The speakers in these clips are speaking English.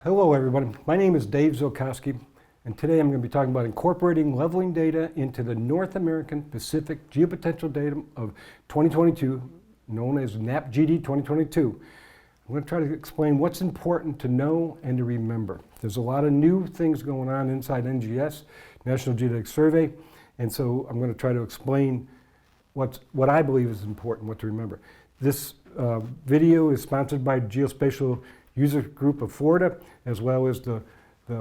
Hello everybody, my name is Dave Zilkoski, and today I'm going to be talking about incorporating leveling data into the North American-Pacific Geopotential Datum of 2022, known as NAP-GD 2022. I'm going to try to explain what's important to know and to remember. There's a lot of new things going on inside NGS, National Geodetic Survey, and so I'm going to try to explain what I believe is important, what to remember. This video is sponsored by Geospatial User Group of Florida, as well as the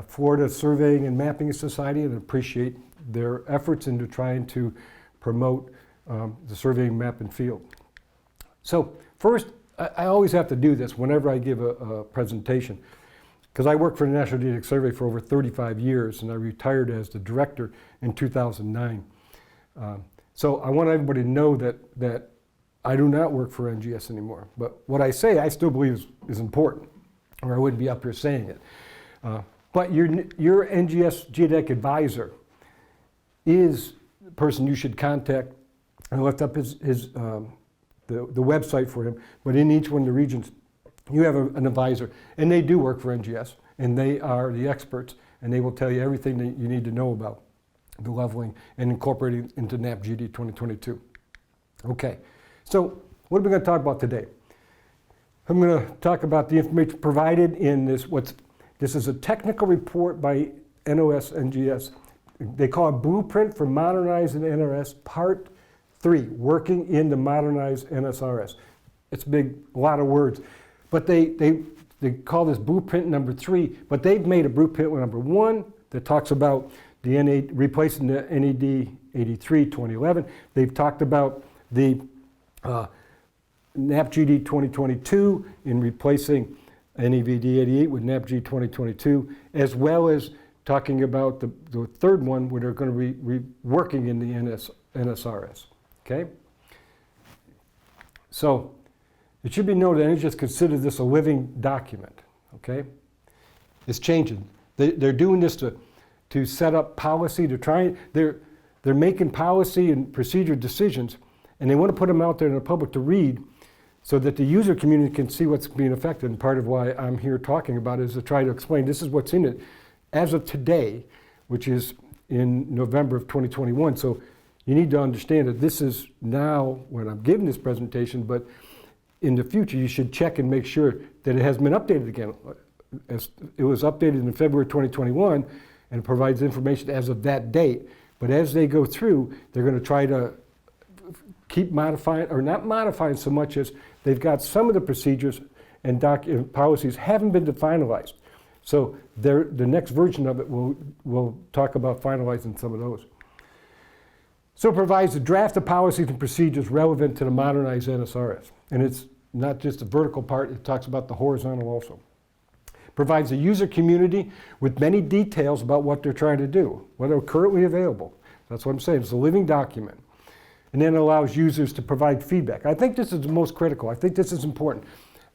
Florida Surveying and Mapping Society, and appreciate their efforts into trying to promote the surveying map and field. So first, I always have to do this whenever I give a presentation, because I worked for the National Geodetic Survey for over 35 years, and I retired as the director in 2009. So I want everybody to know that I do not work for NGS anymore. But what I say, I still believe is important, or I wouldn't be up here saying it. But your NGS Geodetic advisor is the person you should contact. I left up the website for him, but in each one of the regions, you have an advisor, and they do work for NGS, and they are the experts, and they will tell you everything that you need to know about the leveling and incorporating it into NAP-GD 2022. Okay, so what are we going to talk about today? I'm going to talk about the information provided in this. This is a technical report by NOS-NGS. They call it Blueprint for Modernizing NRS Part 3, Working in the Modernized NSRS. It's a lot of words. But they call this Blueprint number 3, but they've made a Blueprint number 1 that talks about replacing the NED 83 2011. They've talked about the NAP-GD 2022 in replacing NEVD 88 with NAP-GD 2022, as well as talking about the third one where they're going to be working in the NSRS. Okay? So it should be noted that NGS considers this a living document. Okay? It's changing. They're doing this to set up policy, they're making policy and procedure decisions, and they want to put them out there in the public to read so that the user community can see what's being affected. And part of why I'm here talking about it is to try to explain this is what's in it as of today, which is in November of 2021. So you need to understand that this is now when I'm giving this presentation, but in the future you should check and make sure that it has been updated again. It was updated in February 2021 and it provides information as of that date. But as they go through, they're going to try to keep modifying, or not modifying so much as they've got some of the procedures and policies haven't been finalized. So the next version of it will talk about finalizing some of those. So it provides a draft of policies and procedures relevant to the modernized NSRS. And it's not just the vertical part, it talks about the horizontal also. Provides a user community with many details about what they're trying to do, what are currently available. That's what I'm saying, it's a living document. And then it allows users to provide feedback. I think this is the most critical. I think this is important.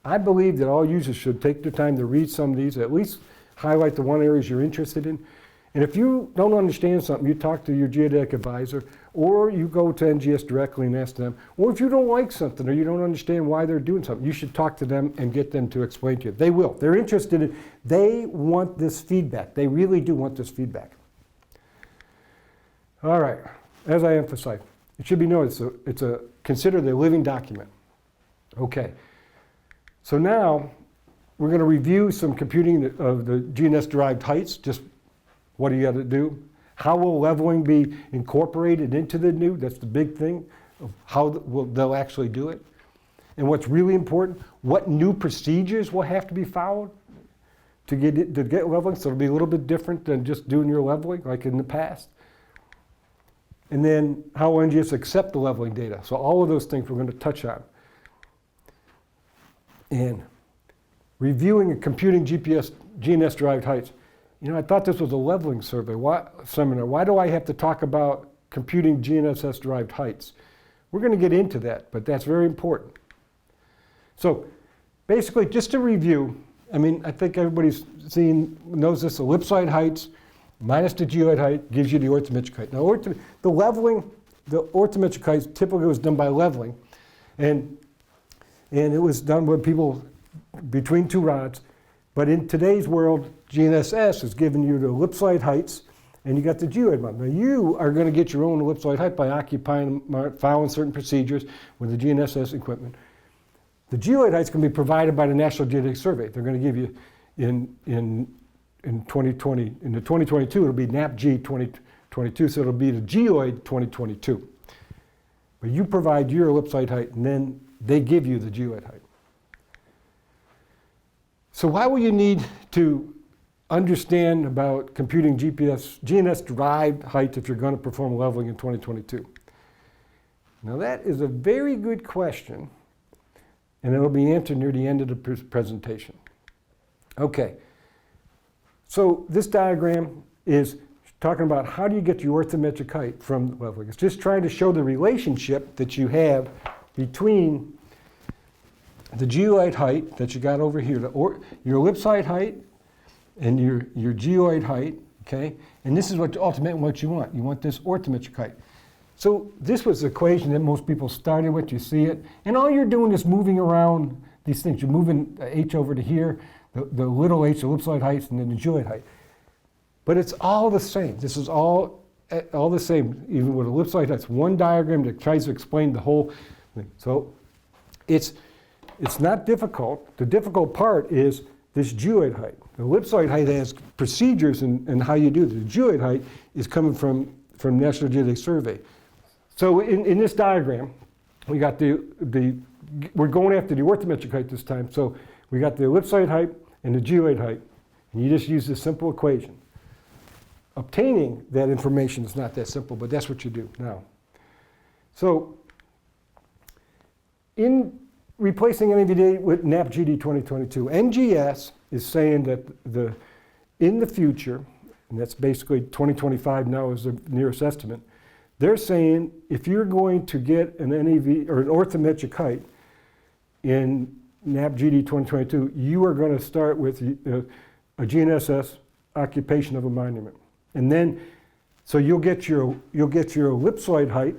I believe that all users should take the time to read some of these, at least highlight the one areas you're interested in. And if you don't understand something, you talk to your geodetic advisor, or you go to NGS directly and ask them, or if you don't like something or you don't understand why they're doing something, you should talk to them and get them to explain to you. They will. They're interested in, they want this feedback. They really do want this feedback. All right, as I emphasized, it should be noted, it's considered a living document. Okay, so now we're going to review some computing of the GNS-derived heights. Just what do you got to do? How will leveling be incorporated into the new? That's the big thing, of how they'll actually do it. And what's really important, what new procedures will have to be followed to get leveling. So it'll be a little bit different than just doing your leveling like in the past. And then how will NGS accept the leveling data? So all of those things we're going to touch on. And reviewing and computing GNS-derived heights. You know, I thought this was a leveling seminar. Why do I have to talk about computing GNSS-derived heights? We're going to get into that, but that's very important. So basically, just to review, I mean, I think everybody's knows this, ellipsoid heights minus the geoid height gives you the orthometric height. Now, the orthometric height typically was done by leveling, and it was done with people between two rods. But in today's world, GNSS is giving you the ellipsoid heights, and you got the geoid model. Now you are going to get your own ellipsoid height by following certain procedures with the GNSS equipment. The geoid height is going to be provided by the National Geodetic Survey. They're going to give you in 2020, in the 2022, it'll be NAPG 2022, so it'll be the geoid 2022. But you provide your ellipsoid height, and then they give you the geoid height. So why will you need to understand about computing GNS-derived heights if you're going to perform leveling in 2022? Now that is a very good question, and it'll be answered near the end of the presentation. Okay, so this diagram is talking about how do you get your orthometric height from leveling. It's just trying to show the relationship that you have between the geoid height that you got over here, your ellipsoid height and your geoid height, okay? And this is ultimately what you want. You want this orthometric height. So this was the equation that most people started with. You see it. And all you're doing is moving around these things. You're moving h over to here, the little h, ellipsoid height, and then the geoid height. But it's all the same. This is all the same, even with ellipsoid height. It's one diagram that tries to explain the whole thing. So it's not difficult. The difficult part is this geoid height. The ellipsoid height has procedures and how you do it. The geoid height is coming from National Geodetic Survey. So in this diagram, we got we're going after the orthometric height this time. So we got the ellipsoid height and the geoid height. And you just use this simple equation. Obtaining that information is not that simple, but that's what you do now. So in replacing NVDA with NAPGD 2022, NGS is saying that in the future, and that's basically 2025 now is the nearest estimate, they're saying if you're going to get an NAV or an orthometric height in NAPGD 2022, you are going to start with a GNSS occupation of a monument. And then, so you'll get your ellipsoid height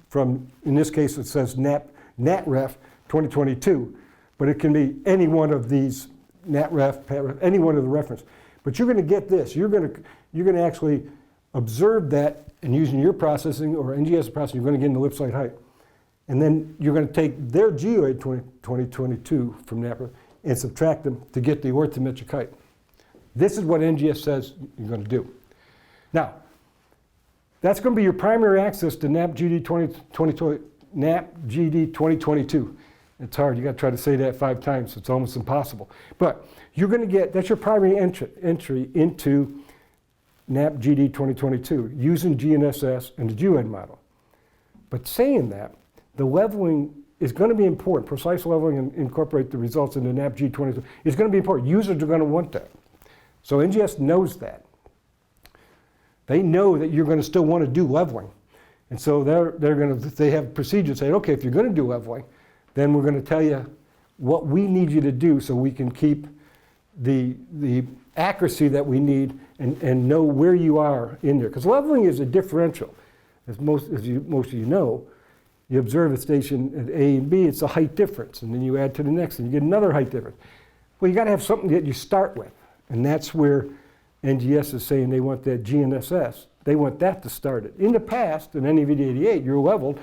from, in this case it says NatRef 2022, but it can be any one of these NatRef, any one of the reference. But you're going to get this. You're going to actually observe that, and using your processing or NGS processing, you're going to get an ellipsoid height. And then you're going to take their geoid 2022 from NatRef and subtract them to get the orthometric height. This is what NGS says you're going to do. Now, that's going to be your primary access to NAPGD 2022. It's hard. You got to try to say that 5 times. It's almost impossible. But you're going to get, that's your primary entry into NAPGD 2022 using GNSS and the geoid model. But saying that, the leveling is going to be important. Precise leveling and incorporate the results into NAPGD 2022 is going to be important. Users are going to want that. So NGS knows that. They know that you're going to still want to do leveling. And so they have procedures saying, okay, if you're going to do leveling, then we're going to tell you what we need you to do so we can keep the accuracy that we need and know where you are in there. Because leveling is a differential. As most of you know, you observe a station at A and B, it's a height difference. And then you add to the next and you get another height difference. Well, you got to have something that you start with. And that's where NGS is saying they want that GNSS. They want that to start it. In the past, in NVD88, you're leveled.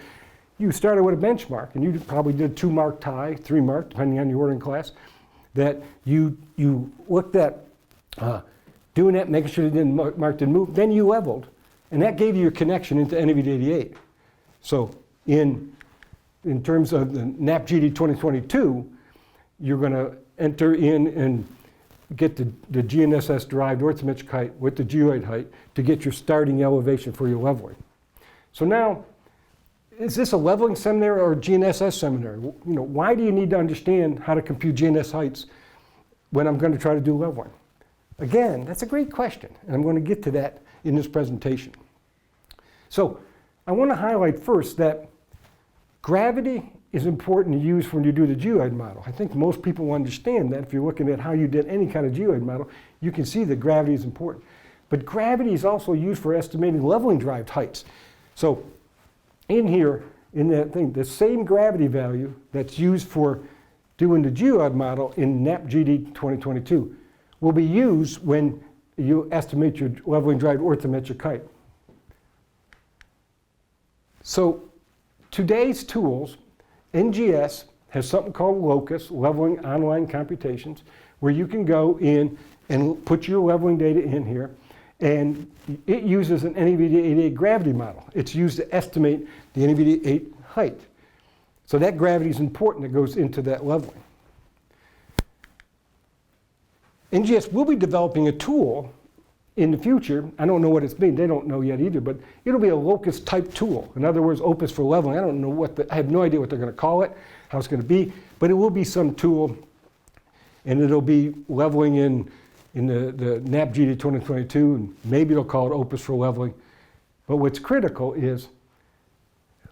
You started with a benchmark, and you probably did 2-mark tie, 3-mark, depending on your ordering class, that you looked at doing that, making sure it didn't mark didn't move. Then you leveled, and that gave you your connection into NVD88. So in terms of the NAPGD 2022, you're going to enter in and get the GNSS-derived orthometric height with the geoid height to get your starting elevation for your leveling. So now, is this a leveling seminar or a GNSS seminar? Why do you need to understand how to compute GNS heights when I'm going to try to do leveling? Again, that's a great question, and I'm going to get to that in this presentation. So I want to highlight first that gravity is important to use when you do the geoid model. I think most people understand that. If you're looking at how you did any kind of geoid model, you can see that gravity is important. But gravity is also used for estimating leveling derived heights. So in here, in that thing, the same gravity value that's used for doing the geode model in NAP-GD 2022 will be used when you estimate your leveling drive orthometric height. So today's tools, NGS has something called Locus Leveling Online Computations, where you can go in and put your leveling data in here, and it uses an NVDA-88 gravity model. It's used to estimate the NVDA-8 height. So that gravity is important that goes into that leveling. NGS will be developing a tool in the future. I don't know what it's mean. They don't know yet either, but it'll be a Locus type tool. In other words, Opus for leveling. I don't know I have no idea what they're going to call it, how it's going to be, but it will be some tool, and it'll be leveling in the NAP-GD 2022, and maybe they'll call it Opus for leveling. But what's critical is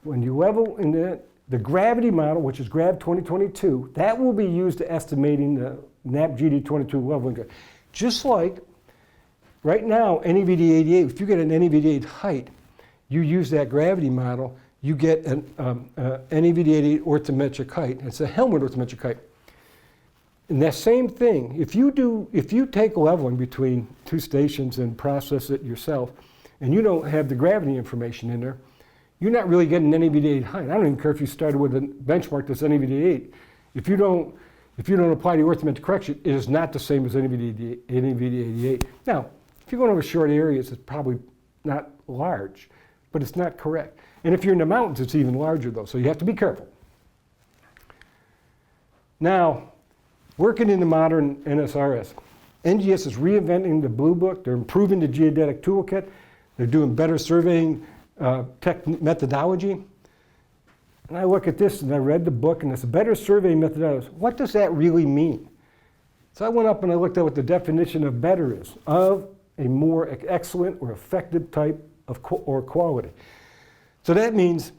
when you level in the gravity model, which is Grav 2022, that will be used to estimating the NAP-GD 22 leveling. Just like right now, NVDA-88, if you get an NVDA-8 height, you use that gravity model, you get an NVDA-88 orthometric height. It's a helmet orthometric height. And that same thing, if you take leveling between two stations and process it yourself, and you don't have the gravity information in there, you're not really getting an NVDA-8 height. I don't even care if you started with a benchmark that's NVDA-8. If you don't apply the orthometric correction, it is not the same as NVDA-88. Now, if you're going over short areas, it's probably not large, but it's not correct. And if you're in the mountains, it's even larger though, so you have to be careful. Now, working in the modern NSRS, NGS is reinventing the Blue Book. They're improving the geodetic toolkit. They're doing better surveying methodology. And I look at this and I read the book and it's a better surveying methodology. What does that really mean? So I went up and I looked at what the definition of better is, of a more excellent or effective type of or quality. So that means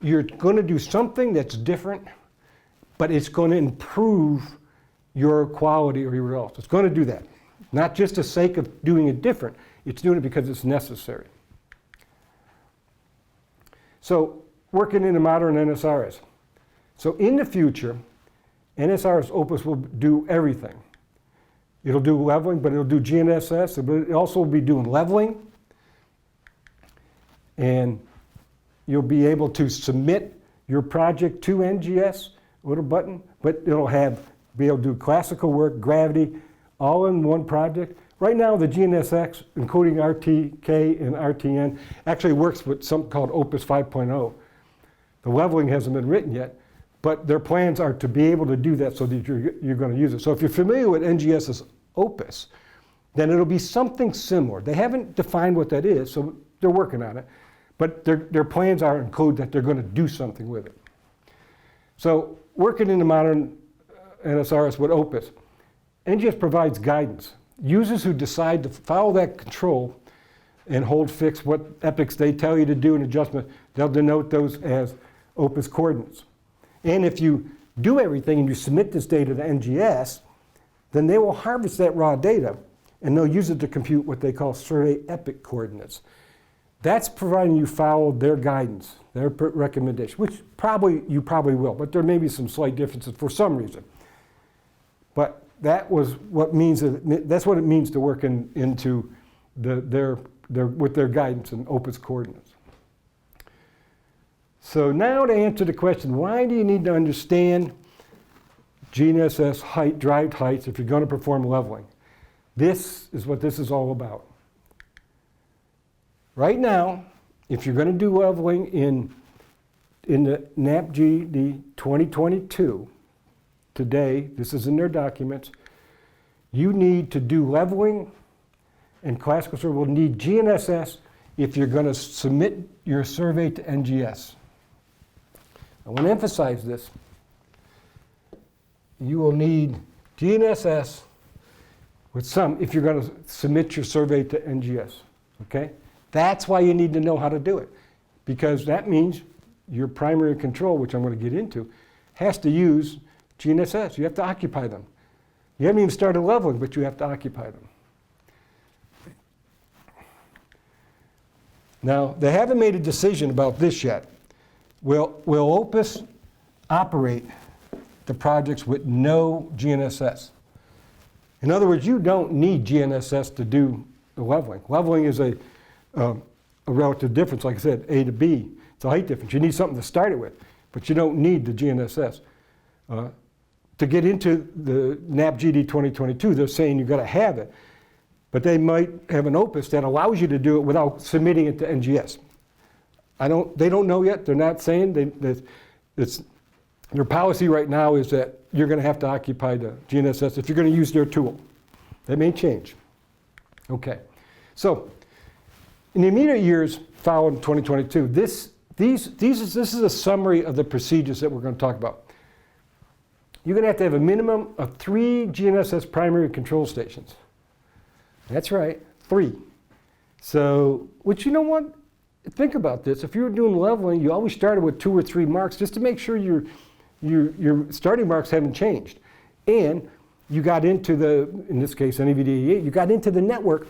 you're going to do something that's different, but it's going to improve your quality or your results. It's going to do that. Not just the sake of doing it different, it's doing it because it's necessary. So working in the modern NSRS. So in the future, NSRS Opus will do everything. It'll do leveling, but it'll do GNSS, but it also will be doing leveling. And you'll be able to submit your project to NGS, little button, but it'll be able to do classical work, gravity, all in one project. Right now, the GNSX, including RTK and RTN, actually works with something called Opus 5.0. The leveling hasn't been written yet, but their plans are to be able to do that so that you're going to use it. So if you're familiar with NGS's Opus, then it'll be something similar. They haven't defined what that is, so they're working on it. But their plans include that they're going to do something with it. So working in the modern NSRS with Opus, NGS provides guidance. Users who decide to follow that control and hold fixed what epochs they tell you to do an adjustment, they'll denote those as Opus coordinates. And if you do everything and you submit this data to NGS, then they will harvest that raw data and they'll use it to compute what they call survey epoch coordinates. That's providing you follow their guidance, their recommendation, which you probably will, but there may be some slight differences for some reason. But that's what it means to work into with their guidance and Opus coordinates. So now to answer the question, why do you need to understand GNSS height, derived heights if you're going to perform leveling? This is what this is all about. Right now, if you're going to do leveling in the NAP-GD 2022, today, this is in their documents, you need to do leveling, and classical survey will need GNSS if you're going to submit your survey to NGS. I want to emphasize this. You will need GNSS if you're going to submit your survey to NGS, okay? That's why you need to know how to do it, because that means your primary control, which I'm going to get into, has to use GNSS. You have to occupy them. You haven't even started leveling, but you have to occupy them. Now, they haven't made a decision about this yet. Will Opus operate the projects with no GNSS. In other words, you don't need GNSS to do the leveling. Leveling is a relative difference, like I said, A to B. It's a height difference. You need something to start it with, but you don't need the GNSS. To get into the NAP-GD 2022, they're saying you've got to have it, but they might have an opus that allows you to do it without submitting it to NGS. They don't know yet. They're not saying. Their policy right now is that you're going to have to occupy the GNSS if you're going to use their tool. That may change. Okay. So in the immediate years following 2022, this is a summary of the procedures that we're going to talk about. You're going to have a minimum of 3 GNSS primary control stations. That's right, 3. So, which, you know what? Think about this. If you were doing leveling, you always started with 2 or 3 marks just to make sure your starting marks haven't changed. And you got into in this case, NVDA8, you got into the network,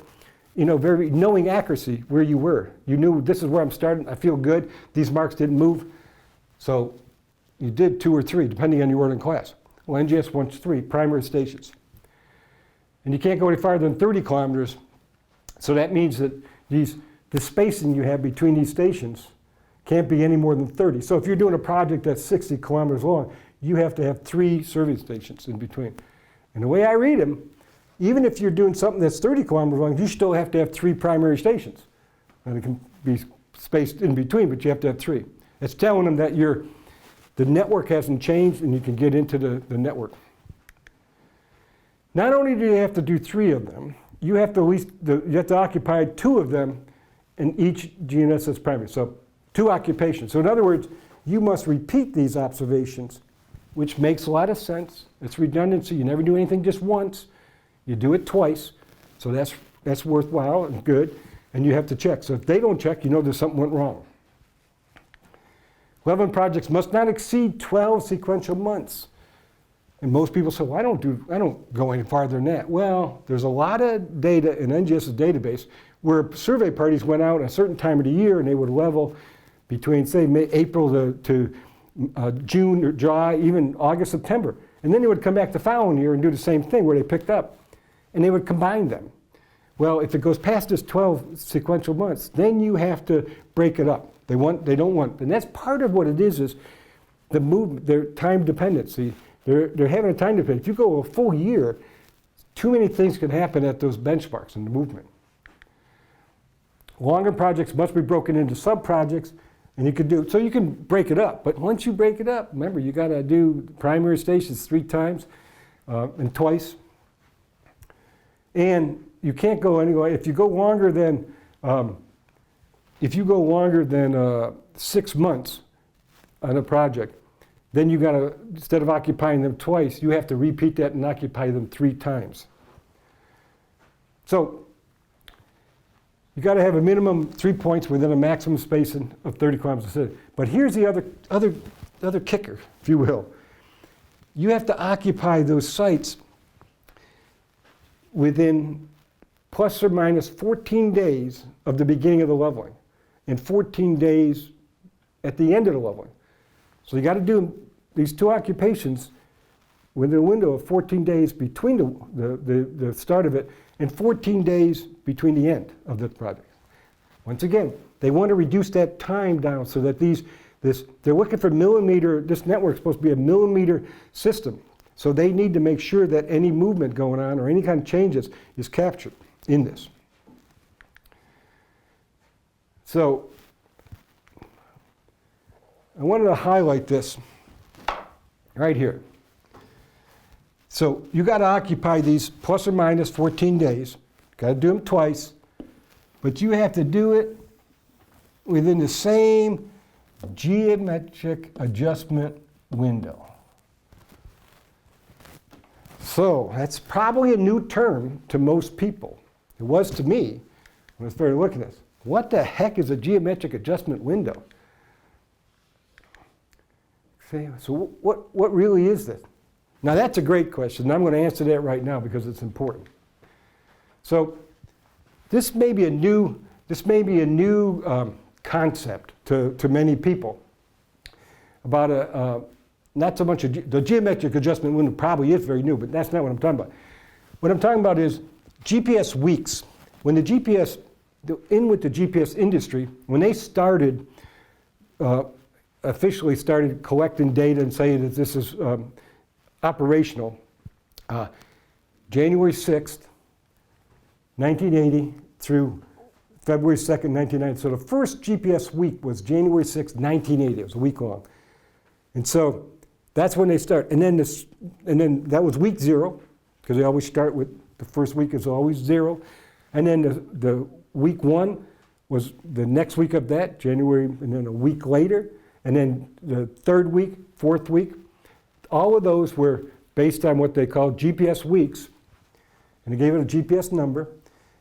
very knowing accuracy where you were. You knew this is where I'm starting. I feel good. These marks didn't move. So you did 2 or 3, depending on your ordering class. Well, NGS wants 3 primary stations. And you can't go any farther than 30 kilometers. So that means that the spacing you have between these stations can't be any more than 30. So if you're doing a project that's 60 kilometers long, you have to have 3 service stations in between. And the way I read them, even if you're doing something that's 30 kilometers long, you still have to have 3 primary stations. And it can be spaced in between, but you have to have 3. It's telling them that the network hasn't changed and you can get into the network. Not only do you have to do 3 of them, you have to occupy 2 of them in each GNSS primary. So 2 occupations. So in other words, you must repeat these observations, which makes a lot of sense. It's redundancy. You never do anything just once. You do it twice. So that's worthwhile and good. And you have to check. So if they don't check, you know there's something went wrong. Leveling projects must not exceed 12 sequential months. And most people say, well, I don't go any farther than that. Well, there's a lot of data in NGS's database where survey parties went out at a certain time of the year and they would level between, say, April to June or July, even August, September. And then they would come back the following year and do the same thing where they picked up. And they would combine them. Well, if it goes past this 12 sequential months, then you have to break it up. They don't want, and that's part of what it is the movement, their time dependency. They're having a time dependence. If you go a full year, too many things can happen at those benchmarks in the movement. Longer projects must be broken into sub-projects, and you can break it up. But once you break it up, remember, you got to do primary stations 3 times and twice. And you can't go anyway. If you go longer than 6 months on a project, then you got to, instead of occupying them twice, you have to repeat that and occupy them 3 times. So you got to have a minimum 3 points within a maximum spacing of 30 kilometers a second. But here's the other kicker, if you will. You have to occupy those sites within plus or minus 14 days of the beginning of the leveling and 14 days at the end of the leveling. So you got to do these 2 occupations within a window of 14 days between the start of it and 14 days between the end of the project. Once again, they want to reduce that time down so that they're looking for millimeter, this network's supposed to be a millimeter system. So they need to make sure that any movement going on or any kind of changes is captured in this. So I wanted to highlight this right here. So you got to occupy these plus or minus 14 days. Got to do them twice, but you have to do it within the same geometric adjustment window. So that's probably a new term to most people. It was to me when I started looking at this. What the heck is a geometric adjustment window? So what really is this? Now that's a great question, and I'm going to answer that right now because it's important. So this may be a new concept to many people about not so much, the geometric adjustment window probably is very new, but that's not what I'm talking about. What I'm talking about is GPS weeks. When the GPS, with the GPS industry, when they started, officially started collecting data and saying that this is operational, January 6th, 1980 through February 2nd, 1990. So the first GPS week was January 6th, 1980. It was a week long. And so that's when they start. And then that was week 0, because they always start with the first week is always 0. And then the week 1 was the next week of that, January, and then a week later. And then the 3rd week, 4th week. All of those were based on what they called GPS weeks. And they gave it a GPS number.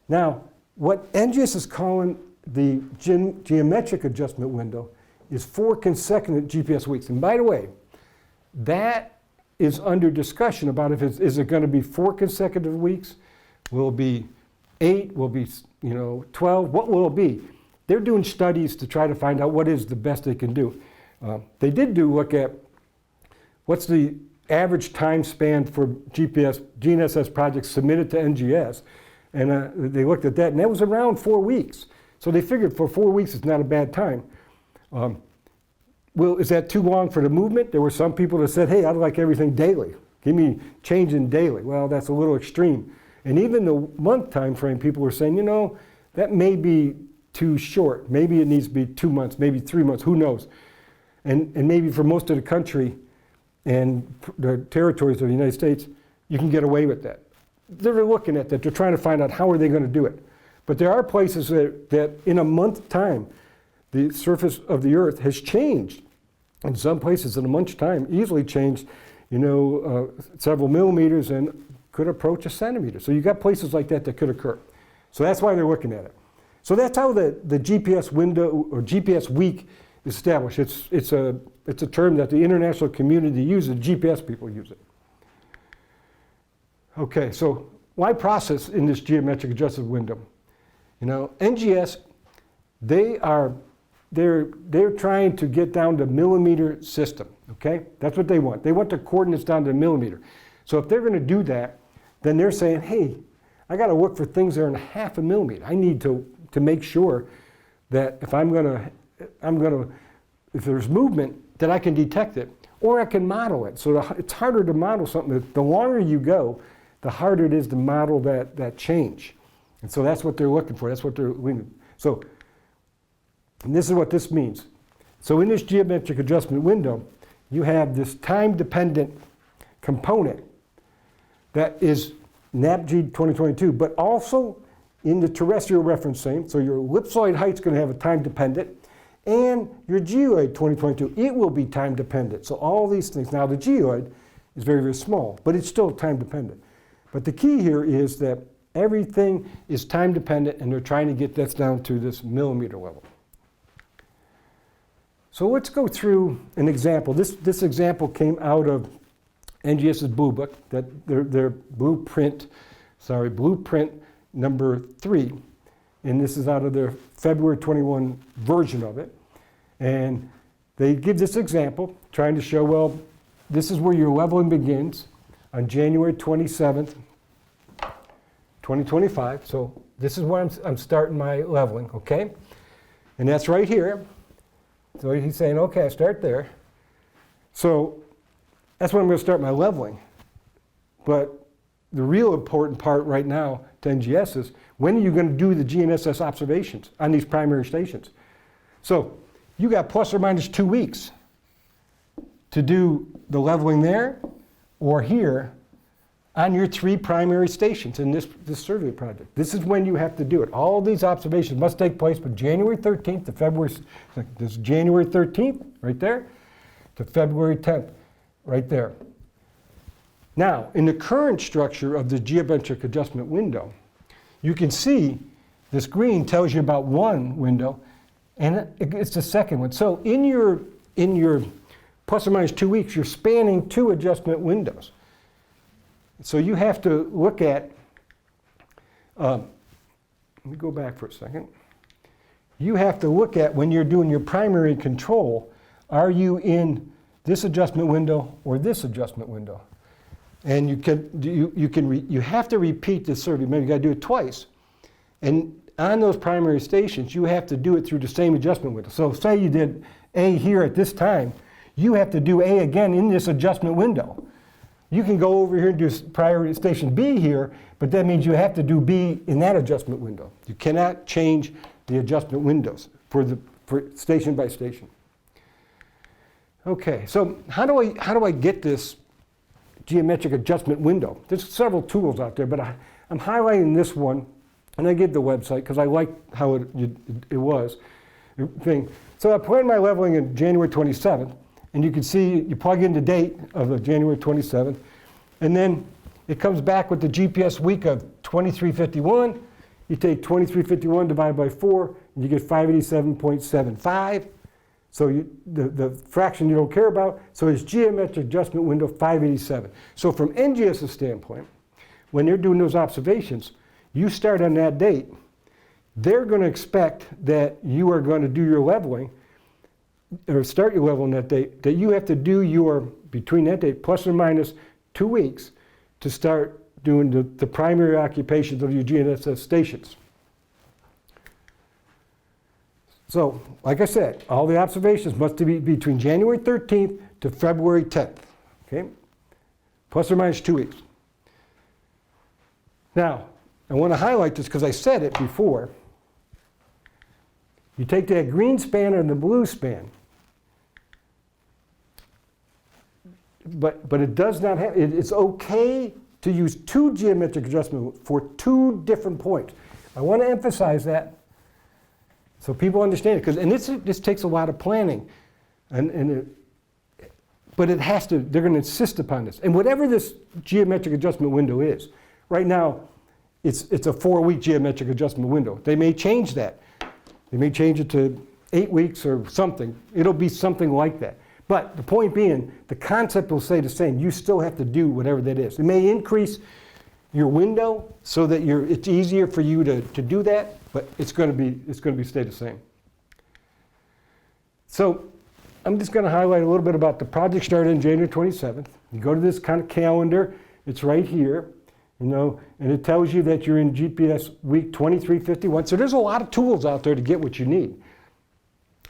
Now, what NGS is calling the geometric adjustment window is 4 consecutive GPS weeks. And by the way, that is under discussion about if is it going to be 4 consecutive weeks? Will it be 8? Will it be 12? What will it be? They're doing studies to try to find out what is the best they can do. They did look at what's the average time span for GNSS projects submitted to NGS. And they looked at that, and that was around 4 weeks. So they figured for 4 weeks it's not a bad time. Well, is that too long for the movement? There were some people that said, hey, I'd like everything daily. Give me changing daily. Well, that's a little extreme. And even the month time frame, people were saying, that may be too short. Maybe it needs to be 2 months, maybe 3 months, who knows? And maybe for most of the country and the territories of the United States, you can get away with that. They're looking at that. They're trying to find out how are they going to do it. But there are places that in a month time, the surface of the Earth has changed. In some places in a month's time, easily changed, several millimeters and could approach a centimeter. So you got places like that could occur. So that's why they're looking at it. So that's how the GPS window or GPS week is established. It's a term that the international community uses. GPS people use it. Okay, so why process in this geometric adjusted window? NGS, they're trying to get down to millimeter system, okay? That's what they want. They want the coordinates down to millimeter. So if they're going to do that, then they're saying, hey, I got to look for things that are in half a millimeter. I need to make sure that if if there's movement, that I can detect it, or I can model it. So it's harder to model something. The longer you go, the harder it is to model that change. And so that's what they're looking for. That's what they're leaning. So, and this is what this means. So in this geometric adjustment window, you have this time-dependent component that is NAPG 2022, but also in the terrestrial reference frame. So your ellipsoid height's going to have a time-dependent, and your geoid 2022, it will be time-dependent. So all these things. Now the geoid is very, very small, but it's still time-dependent. But the key here is that everything is time dependent, and they're trying to get this down to this millimeter level. So let's go through an example. This example came out of NGS's Blue Book, their blueprint number 3. And this is out of their February 21 version of it. And they give this example, trying to show, well, this is where your leveling begins on January 27th, 2025. So this is where I'm starting my leveling, okay? And that's right here. So he's saying, okay, I start there. So that's when I'm going to start my leveling. But the real important part right now to NGS is, when are you going to do the GNSS observations on these primary stations? So you got plus or minus 2 weeks to do the leveling there or here on your 3 primary stations in this survey project. This is when you have to do it. All these observations must take place from January 13th to February, this is January 13th, right there, to February 10th, right there. Now, in the current structure of the geometric adjustment window, you can see this green tells you about one window, and it's the second one. So in your plus or minus 2 weeks, you're spanning 2 adjustment windows. So you have to look at, let me go back for a second. You have to look at, when you're doing your primary control, are you in this adjustment window or this adjustment window. And you have to repeat this survey. Maybe you got to do it twice. And on those primary stations, you have to do it through the same adjustment window. So say you did A here at this time, you have to do A again in this adjustment window. You can go over here and do priority station B here, but that means you have to do B in that adjustment window. You cannot change the adjustment windows for station by station. Okay, so how do I get this geometric adjustment window? There's several tools out there, but I'm highlighting this one, and I give the website because I like how it was. Thing. So I put in my leveling in January 27th, and you can see you plug in the date of the January 27th, and then it comes back with the GPS week of 2351. You take 2351 divided by 4, and you get 587.75. So the fraction you don't care about, so it's geometric adjustment window 587. So from NGS's standpoint, when they're doing those observations, you start on that date, they're going to expect that you are going to do your leveling, or start your level on that date, that you have to do your, between that date, plus or minus 2 weeks to start doing the primary occupations of your GNSS stations. So, like I said, all the observations must be between January 13th to February 10th, okay? Plus or minus 2 weeks. Now, I want to highlight this because I said it before. You take that green span and the blue span, but it does not have, it's okay to use 2 geometric adjustments for 2 different points. I want to emphasize that so people understand it, because this takes a lot of planning, but it has to. They're going to insist upon this, and whatever this geometric adjustment window is, right now, it's a 4-week geometric adjustment window. They may change that. They may change it to 8 weeks or something. It'll be something like that. But the point being, the concept will stay the same. You still have to do whatever that is. It may increase your window so that it's easier for you to do that, but it's going to stay the same. So I'm just going to highlight a little bit about the project started on January 27th. You go to this kind of calendar. It's right here, and it tells you that you're in GPS week 2351. So there's a lot of tools out there to get what you need.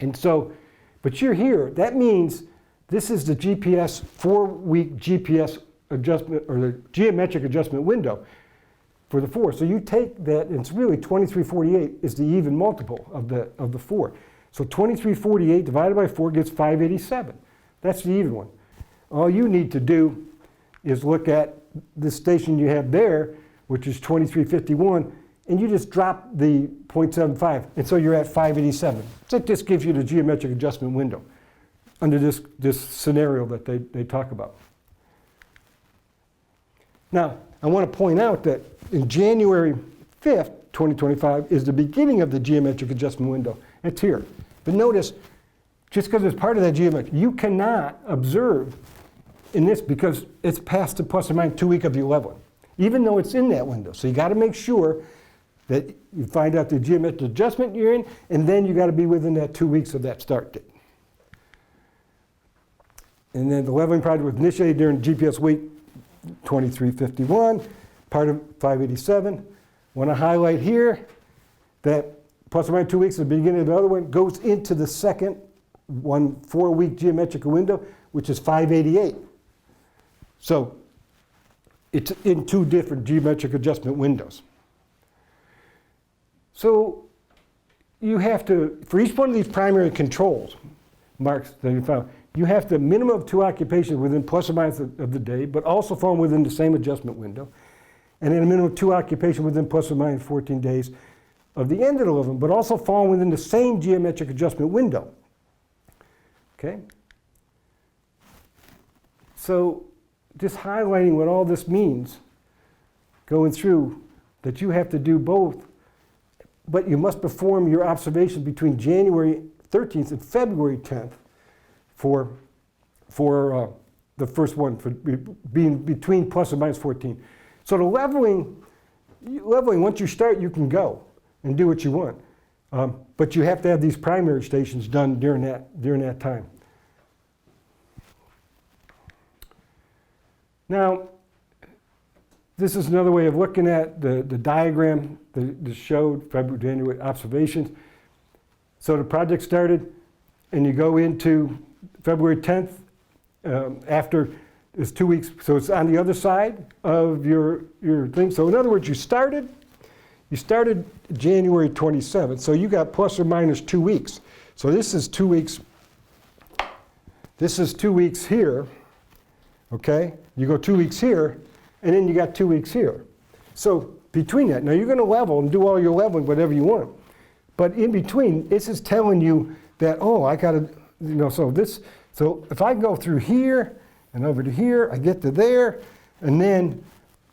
And so, but you're here. That means this is the GPS 4-week GPS adjustment, or the geometric adjustment window for the 4. So you take that, and it's really 2348 is the even multiple of the 4. So 2348 divided by 4 gets 587. That's the even one. All you need to do is look at the station you have there, which is 2351, and you just drop the 0.75, and so you're at 587. So it just gives you the geometric adjustment window under this scenario that they talk about. Now, I want to point out that in January 5th, 2025 is the beginning of the geometric adjustment window. It's here. But notice, just because it's part of that geometric, you cannot observe in this because it's past the plus or minus 2 week of your leveling, even though it's in that window. So you got to make sure that you find out the geometric adjustment you're in, and then you got to be within that 2 weeks of that start date. And then the leveling project was initiated during GPS week 2351, part of 587. Want to highlight here that plus or minus 2 weeks at the beginning of the other one goes into the second 4-week geometric window, which is 588. So it's in 2 different geometric adjustment windows. So you have to, for each one of these primary controls marks that you found, you have the minimum of 2 occupations within plus or minus of the day, but also fall within the same adjustment window. And then a minimum of 2 occupations within plus or minus 14 days of the end of the leveling, but also fall within the same geometric adjustment window. Okay? So just highlighting what all this means, going through that you have to do both, but you must perform your observations between January 13th and February 10th for the first one, for being between plus or minus 14. So the leveling, once you start, you can go and do what you want. But you have to have these primary stations done during that time. Now, this is another way of looking at the diagram that showed February, January observations. So the project started, and you go into February 10th, after it's 2 weeks, so it's on the other side of your thing. So in other words, you started January 27th, so you got plus or minus 2 weeks. So this is 2 weeks. This is 2 weeks here, okay? You go 2 weeks here, and then you got 2 weeks here. So between that, now you're going to level and do all your leveling, whatever you want. But in between, this is telling you that, oh, I got to, so if I go through here and over to here, I get to there, and then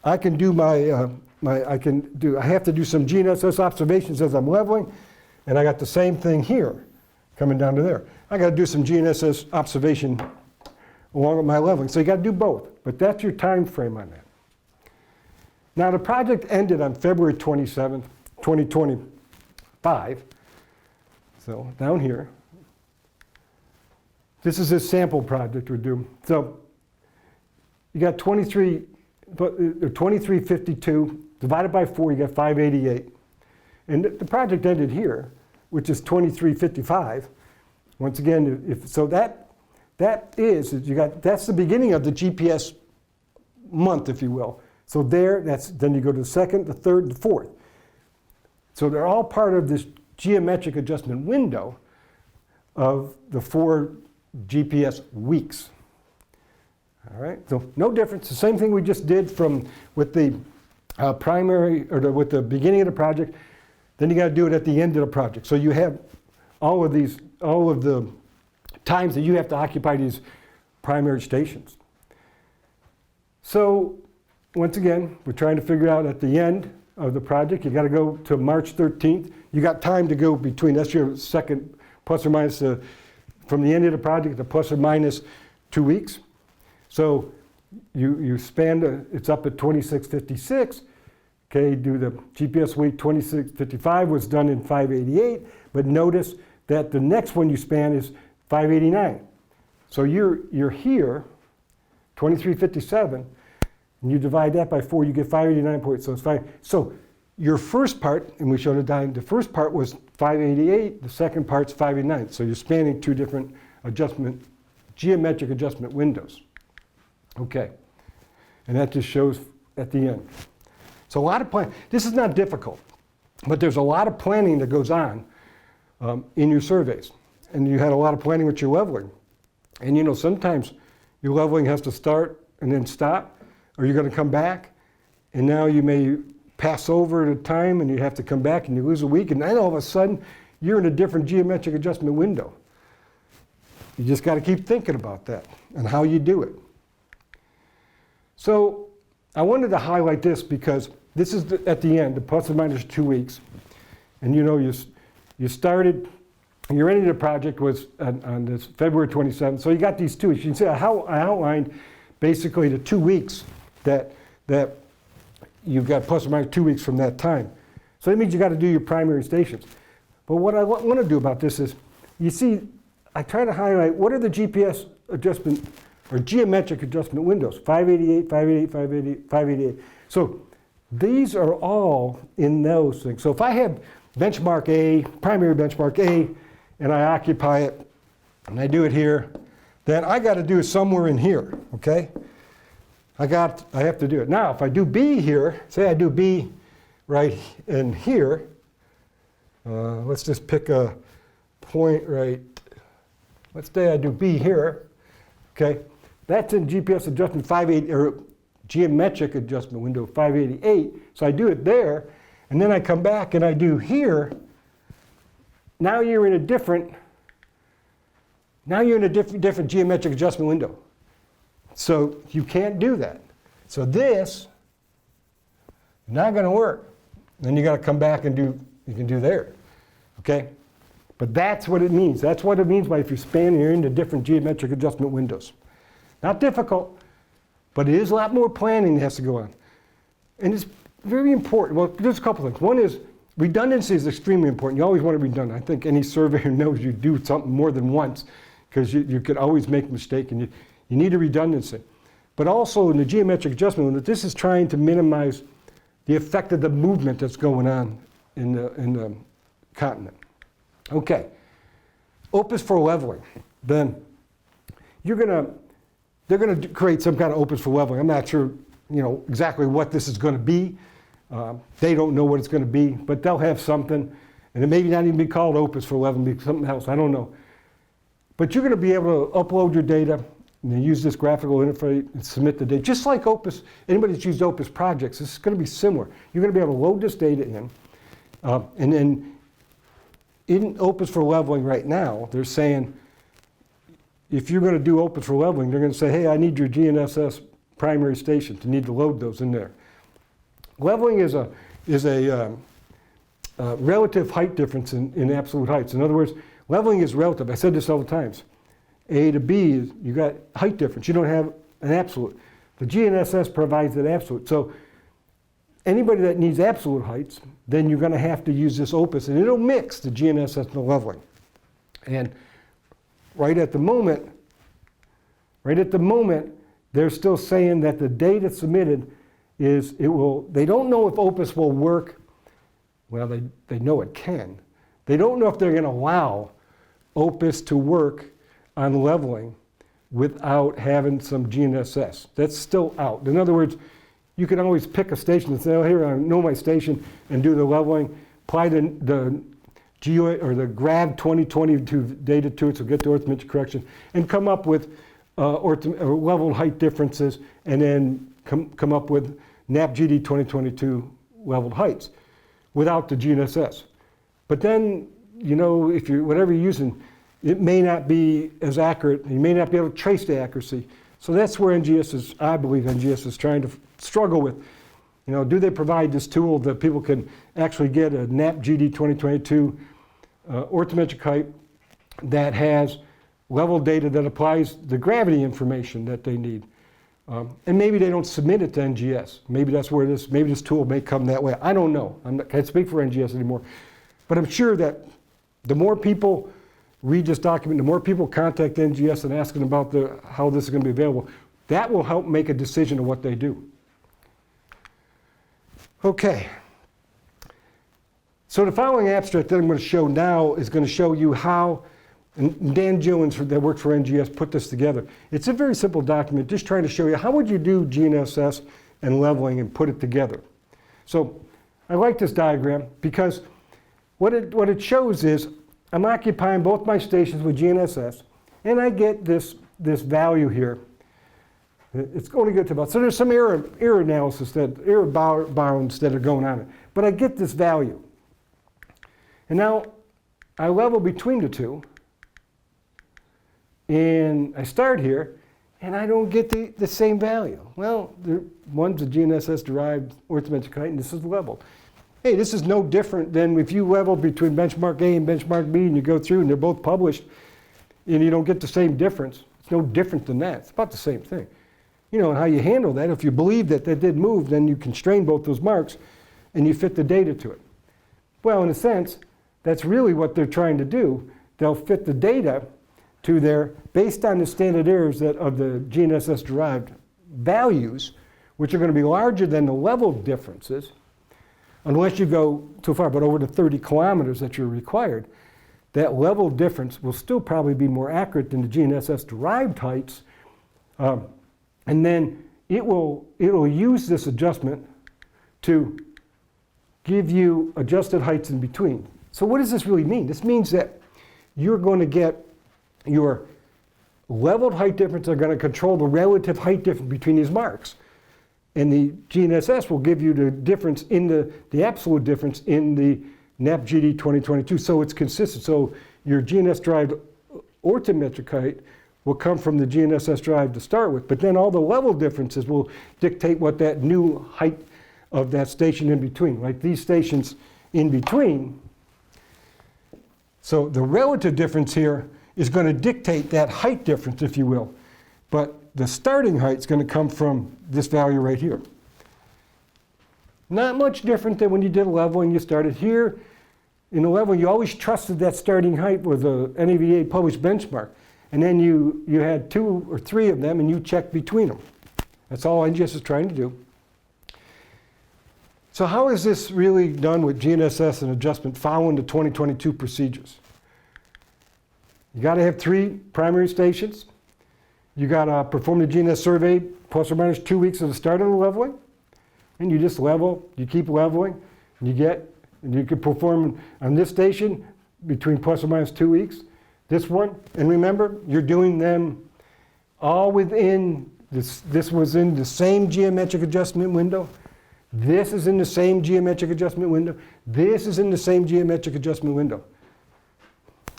I can do I have to do some GNSS observations as I'm leveling, and I got the same thing here, coming down to there. I got to do some GNSS observation along with my leveling. So you got to do both, but that's your time frame on that. Now the project ended on February 27th, 2025. So down here, this is a sample project we're doing. So you got 2352 divided by 4, you got 588. And the project ended here, which is 2355. Once again, that's the beginning of the GPS month, if you will. So then you go to the second, the third, the fourth. So they're all part of this geometric adjustment window of the 4 GPS weeks. All right, so no difference. The same thing we just did with the primary, or with the beginning of the project. Then you got to do it at the end of the project. So you have all of the times that you have to occupy these primary stations. So once again, we're trying to figure out at the end of the project, you got to go to March 13th. You got time to go between, that's your second plus or minus, from the end of the project to plus or minus 2 weeks. So you span, it's up at 2656. Okay, do the GPS week 2655 was done in 588, but notice that the next one you span is 589. So you're here, 2357, and you divide that by 4, you get 589 points. So it's 5. So your first part, and we showed it down, the first part was 588, the second part's 589. So you're spanning 2 different geometric adjustment windows. Okay, and that just shows at the end. So a lot of planning. This is not difficult, but there's a lot of planning that goes on in your surveys. And you had a lot of planning with your leveling. And sometimes your leveling has to start and then stop, or you're going to come back, and now you may pass over the time and you have to come back and you lose a week, and then all of a sudden you're in a different geometric adjustment window. You just got to keep thinking about that and how you do it. So I wanted to highlight this because this is at the end, the plus or minus 2 weeks. And you started, your end of the project was on this February 27th. So you got these 2 weeks. You can see how I outlined basically the 2 weeks that you've got plus or minus 2 weeks from that time. So that means you got to do your primary stations. But what I want to do about this is, you see, I try to highlight what are the GPS adjustment or geometric adjustment windows, 588, 588, 588, 588. So these are all in those things. So if I have benchmark A, primary benchmark A, and I occupy it, and I do it here, then I got to do it somewhere in here, okay? I have to do it. Now, if I do B here, say I do B right in here, let's just pick a point right, let's say I do B here, okay? That's in GPS adjustment 580, or geometric adjustment window 588. So I do it there, and then I come back and I do here. Now you're in a different geometric adjustment window. So you can't do that. So this is not going to work. Then you got to come back and you can do there. Okay? But that's what it means. That's what it means by if you span, you're into different geometric adjustment windows. Not difficult, but it is a lot more planning that has to go on. And it's very important. Well, there's a couple things. One is redundancy is extremely important. You always want to be redundant. I think any surveyor knows you do something more than once because you could always make a mistake, and you need a redundancy. but also in the geometric adjustment window, this is trying to minimize the effect of the movement that's going on in the continent. Okay, opus for leveling. Then they're going to create some kind of opus for leveling. I'm not sure, exactly what this is going to be. They don't know what it's going to be, but they'll have something, and it may not even be called opus for leveling, be something else. I don't know. But you're going to be able to upload your data and then use this graphical interface and submit the data. Just like Opus, anybody that's used Opus projects, this is going to be similar. You're going to be able to load this data in, and then in Opus for leveling right now, they're saying, if you're going to do Opus for leveling, they're going to say, hey, I need your GNSS primary stations. You need to load those in there. Leveling is a relative height difference in absolute heights. In other words, leveling is relative. I said this all the times. A to B, you got height difference. You don't have an absolute. The GNSS provides an absolute. So anybody that needs absolute heights, then you're going to have to use this opus, and it'll mix the GNSS and the leveling. And right at the moment, they're still saying that the data submitted they don't know if opus will work. Well, they know it can. They don't know if they're going to allow opus to work on leveling without having some GNSS. That's still out. In other words, you can always pick a station and say, oh, here, I know my station, and do the leveling, apply the Geo or the GRAD 2022 data to it, so get the arithmetic correction, and come up with level height differences, and then come up with NAP-GD 2022 leveled heights without the GNSS. But then, if you're whatever you're using, it may not be as accurate. You may not be able to trace the accuracy. So that's where I believe NGS is trying to struggle with. Do they provide this tool that people can actually get a NAP-GD 2022 orthometric height that has level data that applies the gravity information that they need? And maybe they don't submit it to NGS. Maybe that's where maybe this tool may come that way. I don't know. I can't speak for NGS anymore. But I'm sure that the more people read this document, the more people contact NGS and asking about how this is going to be available, that will help make a decision of what they do. Okay. So the following abstract that I'm going to show now is going to show you how, and Dan Gillens that works for NGS put this together. It's a very simple document, just trying to show you how would you do GNSS and leveling and put it together. So I like this diagram because what it shows is I'm occupying both my stations with GNSS, and I get this value here. It's going to get to about, so there's some error analysis, error bounds that are going on, but I get this value. And now I level between the two, and I start here, and I don't get the same value. Well, one's a GNSS-derived arithmetic height, and this is leveled. Hey, this is no different than if you level between benchmark A and benchmark B, and you go through, and they're both published, and you don't get the same difference. It's no different than that. It's about the same thing. And how you handle that, if you believe that did move, then you constrain both those marks, and you fit the data to it. Well, in a sense, that's really what they're trying to do. They'll fit the data to based on the standard errors of the GNSS-derived values, which are going to be larger than the level differences, unless you go too far, but over the 30 kilometers that you're required, that level difference will still probably be more accurate than the GNSS-derived heights, and then it'll use this adjustment to give you adjusted heights in between. So what does this really mean? This means that you're going to get your leveled height difference are going to control the relative height difference between these marks. And the GNSS will give you the difference in the absolute difference in the NAP-GD 2022. So it's consistent. So your GNSS-derived orthometric height will come from the GNSS drive to start with. But then all the level differences will dictate what that new height of that station in between, like these stations in between. So the relative difference here is going to dictate that height difference, if you will. But the starting height is going to come from this value right here. Not much different than when you did leveling. You started here. In the leveling, you always trusted that starting height was a NAVA published benchmark. And then you had 2 or 3 of them, and you checked between them. That's all NGS is trying to do. So how is this really done with GNSS and adjustment following the 2022 procedures? You got to have 3 primary stations. You got to perform the GNS survey plus or minus 2 weeks at the start of the leveling. And you just level, you keep leveling, and you can perform on this station between plus or minus 2 weeks. This one, and remember, you're doing them all within, this was in the same geometric adjustment window. This is in the same geometric adjustment window. This is in the same geometric adjustment window.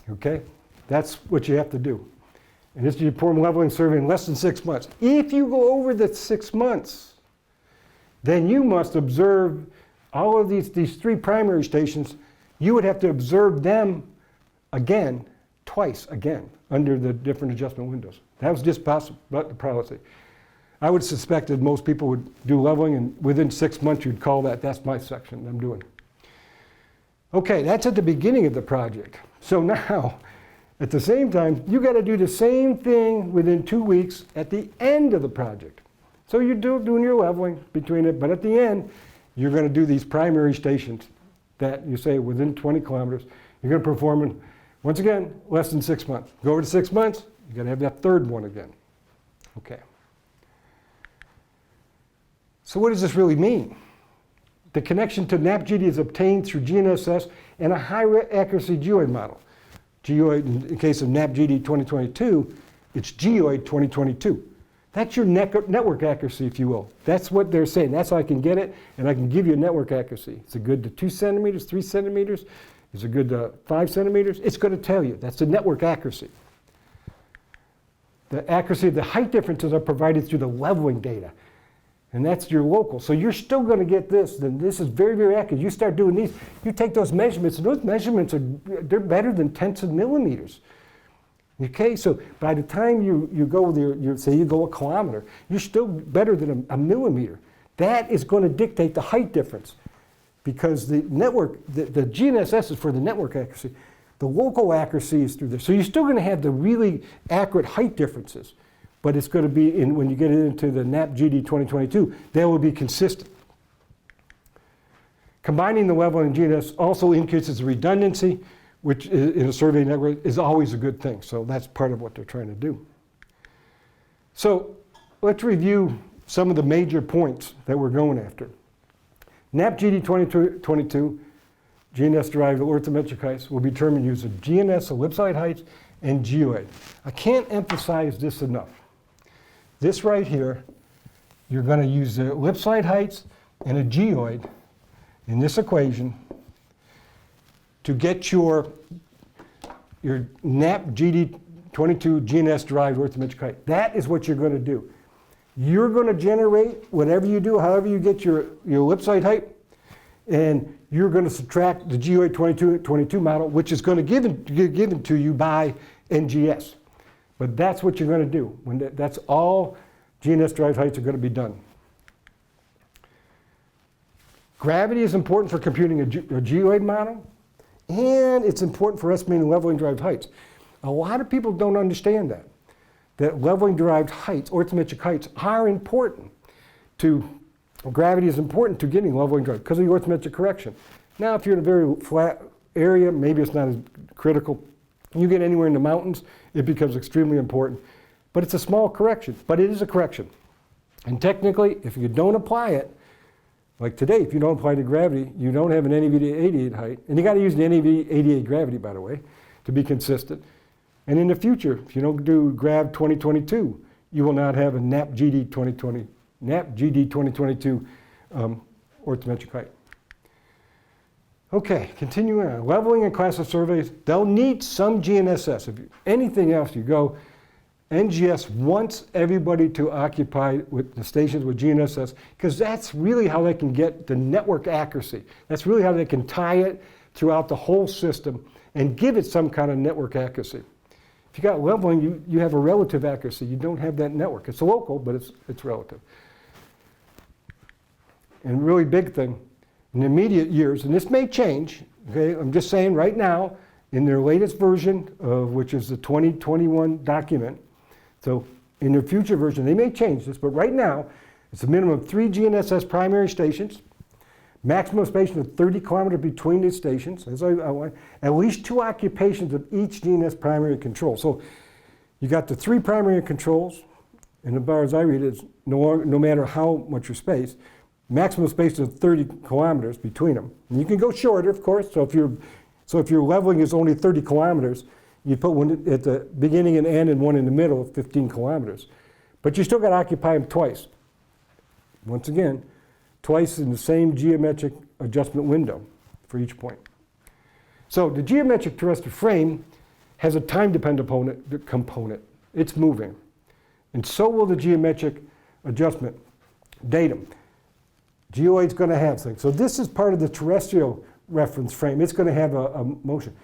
Okay? That's what you have to do. And this you perform leveling survey in less than 6 months. If you go over the 6 months, then you must observe all of these 3 primary stations. You would have to observe them again, twice again, under the different adjustment windows. That was just possible, but the policy. I would suspect that most people would do leveling, and within 6 months you'd call that's my section I'm doing. Okay, that's at the beginning of the project. So now, at the same time, you got to do the same thing within 2 weeks at the end of the project. So you're doing your leveling between it, but at the end, you're going to do these primary stations that you say within 20 kilometers. You're going to perform in, once again, less than 6 months. Go over to 6 months, you got to have that third one again. Okay. So what does this really mean? The connection to NAPGD is obtained through GNSS and a high accuracy geoid model. Geoid, in case of NAPGD 2022, it's geoid 2022. That's your network accuracy, if you will. That's what they're saying. That's how I can get it, and I can give you a network accuracy. Is it good to 2 centimeters, 3 centimeters? Is it good to 5 centimeters? It's going to tell you. That's the network accuracy. The accuracy of the height differences are provided through the leveling data. And that's your local. So you're still going to get this. Then this is very, very accurate. You start doing these, you take those measurements, and those measurements they're better than tenths of millimeters. Okay, so by the time you go there, say you go a kilometer, you're still better than a millimeter. That is going to dictate the height difference, because the network, the GNSS is for the network accuracy. The local accuracy is through there. So you're still going to have the really accurate height differences. But it's going to be, when you get into the NAPGD 2022, they will be consistent. Combining the leveling and GNSS also increases the redundancy, which in a survey network is always a good thing. So that's part of what they're trying to do. So let's review some of the major points that we're going after. NAPGD 2022, GNS-derived orthometric heights will be determined using GNS ellipsoid heights and geoid. I can't emphasize this enough. This right here, you're going to use the ellipsoid heights and a geoid in this equation to get your NAPGD 22 GNS-derived orthometric height. That is what you're going to do. You're going to generate whatever you do, however you get your ellipsoid height, and you're going to subtract the geoid 22 model, which is going to get given to you by NGS. But that's what you're going to do. That's all GNS-derived heights are going to be done. Gravity is important for computing a geoid model, and it's important for estimating leveling-derived heights. A lot of people don't understand that leveling-derived heights, orthometric heights, are important to, gravity is important to getting leveling-derived because of the orthometric correction. Now, if you're in a very flat area, maybe it's not as critical. You get anywhere in the mountains, it becomes extremely important. But it's a small correction, but it is a correction. And technically, if you don't apply it, like today, if you don't apply the gravity, you don't have an NAV88 height. And you got to use the NAV88 gravity, by the way, to be consistent. And in the future, if you don't do Grav 2022, you will not have a NAPGD 2022 orthometric height. Okay, continuing on. Leveling and class of surveys, they'll need some GNSS. If anything else, you go, NGS wants everybody to occupy with the stations with GNSS, because that's really how they can get the network accuracy. That's really how they can tie it throughout the whole system and give it some kind of network accuracy. If you got leveling, you have a relative accuracy. You don't have that network. It's local, but it's relative. And really big thing, in the immediate years, and this may change, okay, I'm just saying right now, in their latest version, which is the 2021 document, so in their future version, they may change this, but right now, it's a minimum of 3 GNSS primary stations, maximum spacing of 30 kilometers between these stations, as I outlined, at least 2 occupations of each DNS primary control. So you got the 3 primary controls, and as far as I read it, it's no matter how much your space, maximum space of 30 kilometers between them. And you can go shorter, of course, so if your leveling is only 30 kilometers, you put one at the beginning and end and one in the middle of 15 kilometers. But you still got to occupy them twice. Once again, twice in the same geometric adjustment window for each point. So the geometric terrestrial frame has a time-dependent component. It's moving. And so will the geometric adjustment datum. Geoid's going to have things. So this is part of the terrestrial reference frame. It's going to have a motion.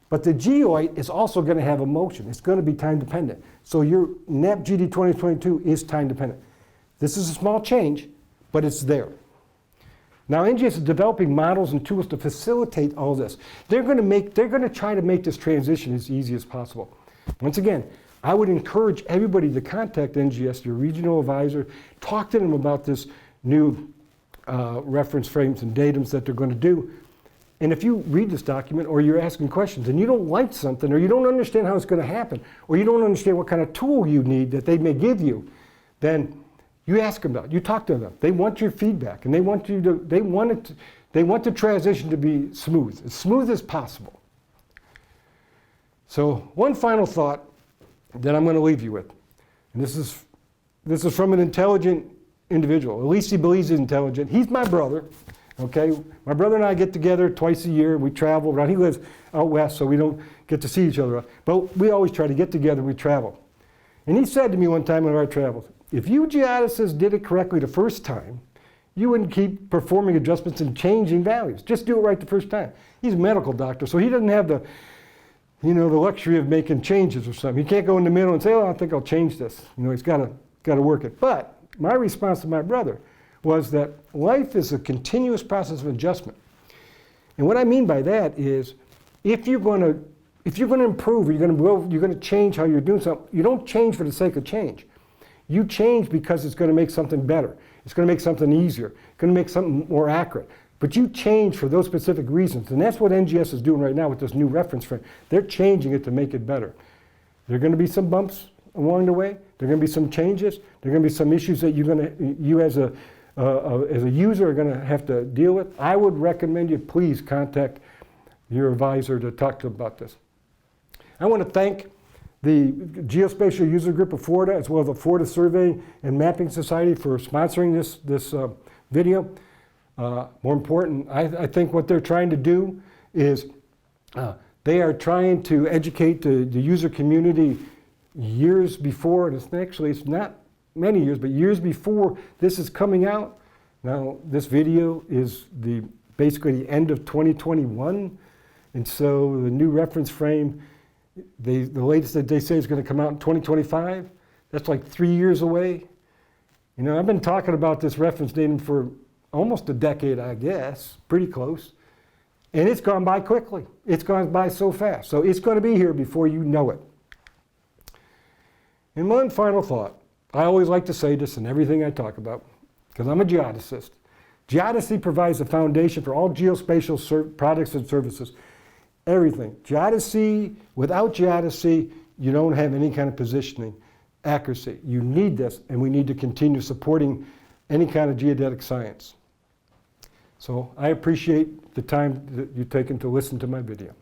But the geoid is also going to have a motion. It's going to be time-dependent. So your NAP-GD 2022 is time-dependent. This is a small change, but it's there. Now NGS is developing models and tools to facilitate all this. They're going to try to make this transition as easy as possible. Once again, I would encourage everybody to contact NGS, your regional advisor, talk to them about this new reference frames and datums that they're going to do. And if you read this document or you're asking questions and you don't like something or you don't understand how it's going to happen or you don't understand what kind of tool you need that they may give you, then you ask them about it. You talk to them. They want your feedback and they want the transition to be as smooth as possible. So one final thought that I'm going to leave you with, and this is from an intelligent individual. At least he believes he's intelligent. He's my brother. Okay, my brother and I get together twice a year. We travel around. He lives out west, so we don't get to see each other. But we always try to get together and we travel. And he said to me one time on our travels, if you geodesists did it correctly the first time, you wouldn't keep performing adjustments and changing values. Just do it right the first time. He's a medical doctor, so he doesn't have the luxury of making changes or something. He can't go in the middle and say, oh, I think I'll change this. He's got to work it. But my response to my brother was that life is a continuous process of adjustment. And what I mean by that is if you're going to improve, or you're going to change how you're doing something, you don't change for the sake of change. You change because it's going to make something better. It's going to make something easier. It's going to make something more accurate. But you change for those specific reasons. And that's what NGS is doing right now with this new reference frame. They're changing it to make it better. There are going to be some bumps along the way. There are going to be some changes. There are going to be some issues that you as a user are going to have to deal with. I would recommend you please contact your advisor to talk to about this. I want to thank the Geospatial User Group of Florida, as well as the Florida Survey and Mapping Society for sponsoring this video. More important, I think what they're trying to do is they are trying to educate the user community years before, and it's not many years, but years before this is coming out. Now, this video is basically the end of 2021, and so the new reference frame, the latest that they say is going to come out in 2025. That's like 3 years away. I've been talking about this reference datum for almost a decade, I guess, pretty close, and it's gone by quickly. It's gone by so fast, so it's going to be here before you know it. And one final thought. I always like to say this in everything I talk about, because I'm a geodesist. Geodesy provides the foundation for all geospatial products and services. Everything. Geodesy, without geodesy, you don't have any kind of positioning accuracy. You need this, and we need to continue supporting any kind of geodetic science. So I appreciate the time that you've taken to listen to my video.